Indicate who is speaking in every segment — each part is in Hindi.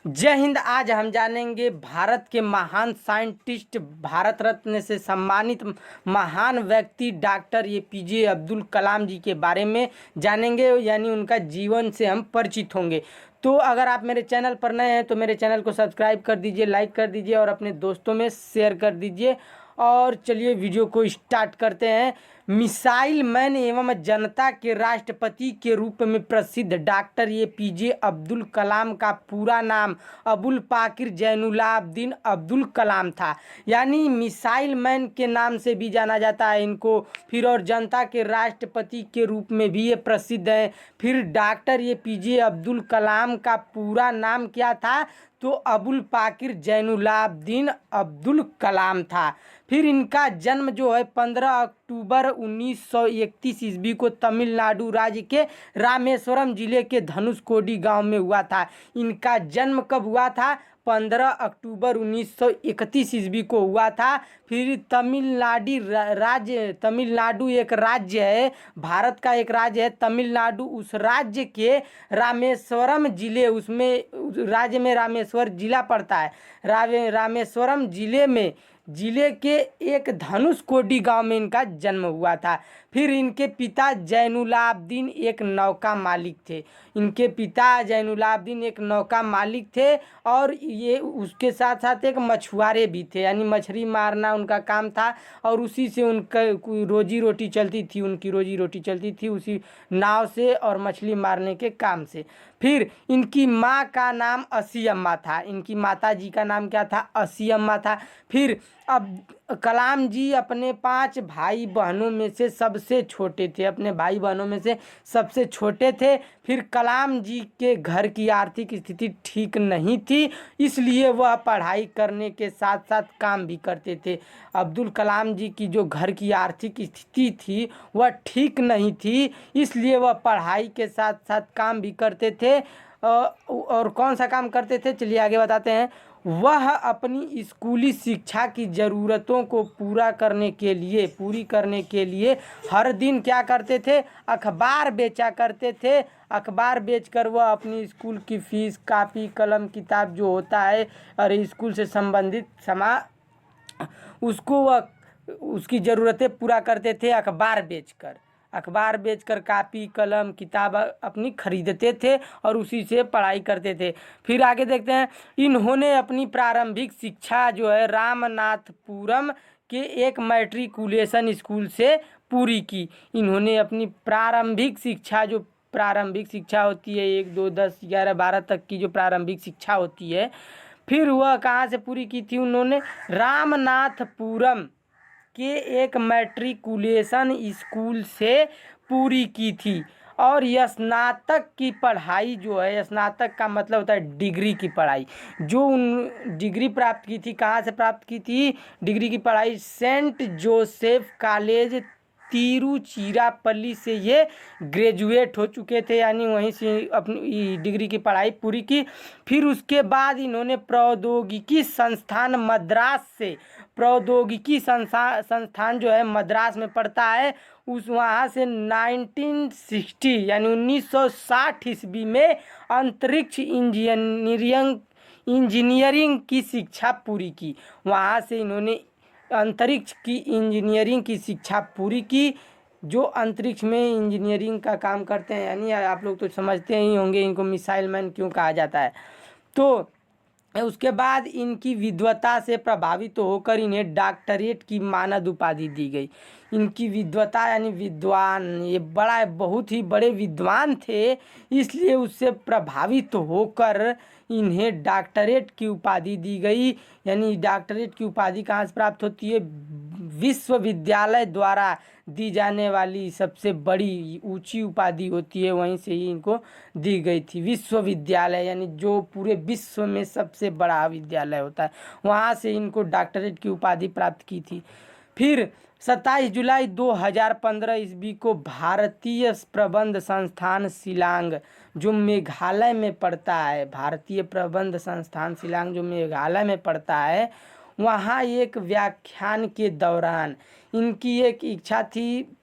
Speaker 1: जय हिंद। आज हम जानेंगे भारत के महान साइंटिस्ट, भारत रत्न से सम्मानित महान व्यक्ति डॉक्टर एपीजे अब्दुल कलाम जी के बारे में जानेंगे, यानी उनका जीवन से हम परिचित होंगे। तो अगर आप मेरे चैनल पर नए हैं तो मेरे चैनल को सब्सक्राइब कर दीजिए, लाइक कर दीजिए और अपने दोस्तों में शेयर कर दीजिए। और चलिए वीडियो को स्टार्ट करते हैं। मिसाइल मैन एवं जनता के राष्ट्रपति के रूप में प्रसिद्ध डॉक्टर एपीजे अब्दुल कलाम का पूरा नाम अबुल पाकिर जैनुलाब्दीन अब्दुल कलाम था, यानी मिसाइल मैन के नाम से भी जाना जाता है इनको। फिर और जनता के राष्ट्रपति के रूप में भी ये प्रसिद्ध है। फिर डॉक्टर एपीजे अब्दुल कलाम का पूरा नाम क्या था? तो अबुल पाकिर जैनुलाब्दीन अब्दुल कलाम था। फिर इनका जन्म जो है 15 अक्टूबर 1931 ईस्वी को तमिलनाडु राज्य के रामेश्वरम जिले के धनुषकोडी गांव में हुआ था। इनका जन्म कब हुआ था? 15 अक्टूबर 1931 ईस्वी को हुआ था। फिर तमिलनाडु एक राज्य है, भारत का एक राज्य है तमिलनाडु। उस राज्य के रामेश्वरम जिले, उसमें राज्य में रामेश्वर जिला पड़ता है। रामेश्वरम जिले के एक धनुषकोडी गांव में इनका जन्म हुआ था। फिर इनके पिता जैनुलाब्दीन एक नौका मालिक थे। इनके पिता जैनुलाब्दीन एक नौका मालिक थे और ये उसके साथ साथ एक मछुआरे भी थे, यानी मछली मारना उनका काम था और उसी से उनका रोजी रोटी चलती थी। उनकी रोजी रोटी चलती थी उसी नाव से और मछली मारने के काम से। फिर इनकी माँ का नाम असीअम्मा था। इनकी माता जी का नाम क्या था? असीअम्मा था। फिर अब कलाम जी अपने 5 भाई बहनों में से सबसे छोटे थे। अपने भाई बहनों में से सबसे छोटे थे। फिर कलाम जी के घर की आर्थिक स्थिति ठीक नहीं थी, इसलिए वह पढ़ाई करने के साथ साथ काम भी करते थे। अब्दुल कलाम जी की जो घर की आर्थिक स्थिति थी वह ठीक नहीं थी, इसलिए वह पढ़ाई के साथ साथ काम भी करते थे। और कौन सा काम करते थे, चलिए आगे बताते हैं। वह अपनी स्कूली शिक्षा की ज़रूरतों को पूरी करने के लिए हर दिन क्या करते थे? अखबार बेचा करते थे। अखबार बेचकर वह अपनी स्कूल की फीस, कापी, कलम, किताब जो होता है और स्कूल से संबंधित उसको वह उसकी ज़रूरतें पूरा करते थे। अखबार बेचकर कापी, कलम, किताब अपनी खरीदते थे और उसी से पढ़ाई करते थे। फिर आगे देखते हैं। इन्होंने अपनी प्रारंभिक शिक्षा जो है रामनाथपुरम के एक मैट्रिकुलेशन स्कूल से पूरी की। इन्होंने अपनी प्रारंभिक शिक्षा होती है 1, 2, 10, 11, 12 तक की जो प्रारंभिक शिक्षा होती है, फिर वह कहाँ से पूरी की थी? उन्होंने रामनाथपुरम के एक मैट्रिकुलेशन स्कूल से पूरी की थी। और स्नातक की पढ़ाई जो है, स्नातक का मतलब होता है डिग्री की पढ़ाई, जो उन डिग्री प्राप्त की थी, कहाँ से प्राप्त की थी डिग्री की पढ़ाई? सेंट जोसेफ कॉलेज तिरुचिरापल्ली से ये ग्रेजुएट हो चुके थे, यानी वहीं से अपनी डिग्री की पढ़ाई पूरी की। फिर उसके बाद इन्होंने प्रौद्योगिकी संस्थान जो है मद्रास में पड़ता है, वहाँ से 1960 यानी 1960 ईस्वी में अंतरिक्ष इंजीनियरिंग की शिक्षा पूरी की। वहाँ से इन्होंने अंतरिक्ष की इंजीनियरिंग की शिक्षा पूरी की। जो अंतरिक्ष में इंजीनियरिंग का काम करते हैं, यानी आप लोग तो समझते ही होंगे इनको मिसाइल मैन क्यों कहा जाता है। तो उसके बाद इनकी विद्वता से प्रभावित होकर इन्हें डॉक्टरेट की मानद उपाधि दी गई। इनकी विद्वता यानी विद्वान, ये बहुत ही बड़े विद्वान थे, इसलिए उससे प्रभावित होकर इन्हें डॉक्टरेट की उपाधि दी गई। यानी डॉक्टरेट की उपाधि कहाँ से प्राप्त होती है? विश्वविद्यालय द्वारा दी जाने वाली सबसे बड़ी ऊंची उपाधि होती है, वहीं से ही इनको दी गई थी। विश्वविद्यालय यानी जो पूरे विश्व में सबसे बड़ा विद्यालय होता है, वहाँ से इनको डॉक्टरेट की उपाधि प्राप्त की थी। फिर 27 जुलाई 2015 ईस्वी को भारतीय प्रबंध संस्थान शिलांग जो मेघालय में पड़ता है, भारतीय प्रबंध संस्थान शिलांग जो मेघालय में पड़ता है, वहाँ एक व्याख्यान के दौरान इनकी एक इच्छा थी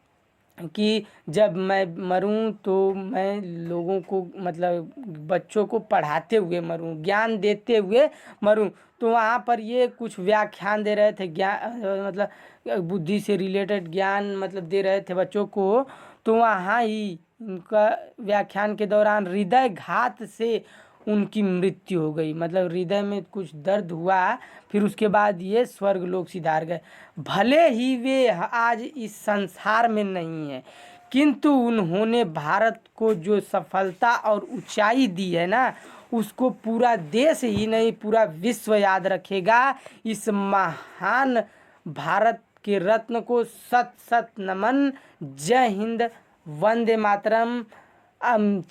Speaker 1: कि जब मैं मरूं तो मैं लोगों को मतलब बच्चों को पढ़ाते हुए मरूं, ज्ञान देते हुए मरूं। तो वहाँ पर ये कुछ व्याख्यान दे रहे थे, ज्ञान मतलब बुद्धि से रिलेटेड ज्ञान मतलब दे रहे थे बच्चों को। तो वहाँ ही उनका व्याख्यान के दौरान हृदय घात से उनकी मृत्यु हो गई, मतलब हृदय में कुछ दर्द हुआ। फिर उसके बाद ये स्वर्ग लोक सिधार गए। भले ही वे आज इस संसार में नहीं है, किंतु उन्होंने भारत को जो सफलता और ऊंचाई दी है ना, उसको पूरा देश ही नहीं पूरा विश्व याद रखेगा। इस महान भारत के रत्न को सत सत नमन। जय हिंद, वंदे मातरम।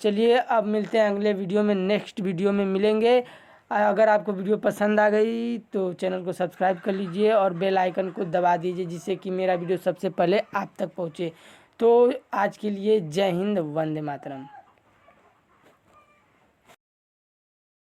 Speaker 1: चलिए अब मिलते हैं अगले वीडियो में, नेक्स्ट वीडियो में मिलेंगे। अगर आपको वीडियो पसंद आ गई तो चैनल को सब्सक्राइब कर लीजिए और बेल आइकन को दबा दीजिए, जिससे कि मेरा वीडियो सबसे पहले आप तक पहुंचे। तो आज के लिए जय हिंद, वंदे मातरम।